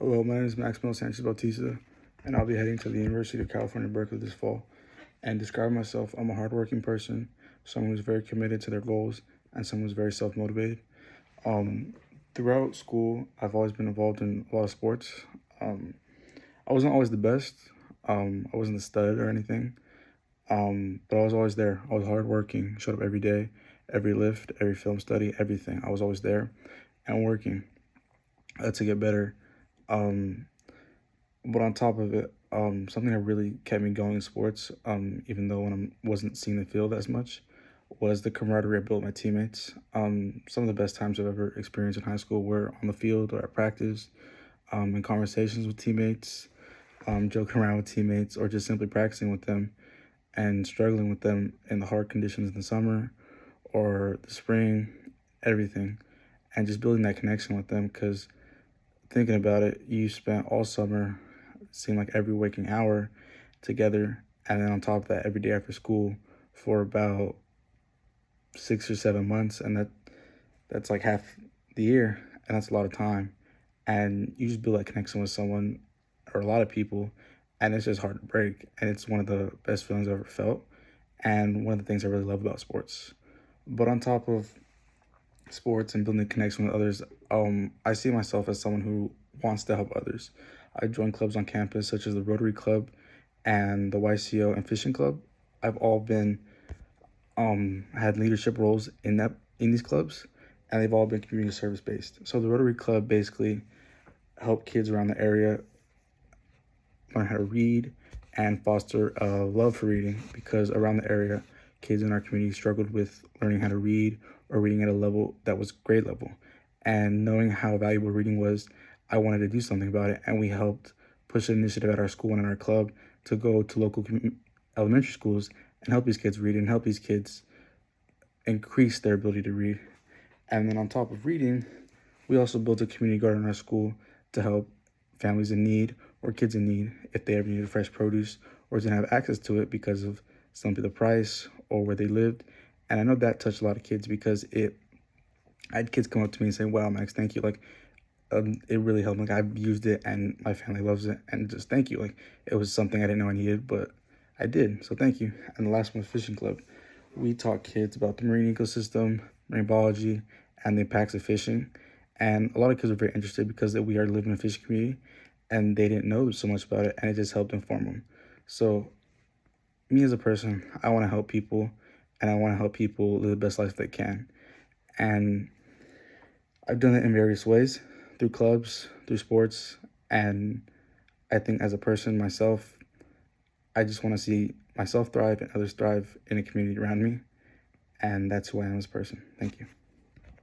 Hello, my name is Maximo Sanchez Bautista, and I'll be heading to the University of California, Berkeley this fall. And describe myself, I'm a hardworking person, someone who's very committed to their goals, and someone who's very self-motivated. Um, Throughout school, I've always been involved in a lot of sports. Um, I wasn't always the best. I wasn't the stud or anything, but I was always there. I was hardworking, showed up every day, every lift, every film study, everything. I was always there and working to get better. Um, But on top of it, something that really kept me going in sports, even though when I wasn't seeing the field as much, was the camaraderie I built with my teammates. Some of the best times I've ever experienced in high school were on the field or at practice, in conversations with teammates, joking around with teammates, or just simply practicing with them and struggling with them in the hard conditions in the summer or the spring, everything, and just building that connection with them because thinking about it, you spent all summer, seemed like every waking hour together, and then on top of that, every day after school for about 6 or 7 months, and that's like half the year, and that's a lot of time. And you just build that connection with someone or a lot of people, and it's just hard to break. And it's one of the best feelings I've ever felt, and one of the things I really love about sports. But on top of sports and building a connection with others, I see myself as someone who wants to help others. I join clubs on campus such as the Rotary Club and the YCO and Fishing Club. I've all been had leadership roles in these clubs, and they've all been community service based. So the Rotary Club basically help kids around the area learn how to read and foster a love for reading because around the area, kids in our community struggled with learning how to read or reading at a level that was grade level. And knowing how valuable reading was, I wanted to do something about it. And we helped push an initiative at our school and in our club to go to local elementary schools and help these kids read and help these kids increase their ability to read. And then on top of reading, we also built a community garden in our school to help families in need or kids in need if they ever needed fresh produce or didn't have access to it because of simply the price or where they lived. And I know that touched a lot of kids because I had kids come up to me and say, "Wow, Max, thank you. Like, it really helped. Like, I've used it and my family loves it. And just thank you. Like, it was something I didn't know I needed, but I did. So thank you." And the last one was Fishing Club. We taught kids about the marine ecosystem, marine biology, and the impacts of fishing. And a lot of kids were very interested because we are living in a fishing community and they didn't know so much about it, and it just helped inform them. So me as a person, I want to help people, and I want to help people live the best life they can. And I've done it in various ways, through clubs, through sports, and I think as a person myself, I just want to see myself thrive and others thrive in a community around me, and that's who I am as a person. Thank you.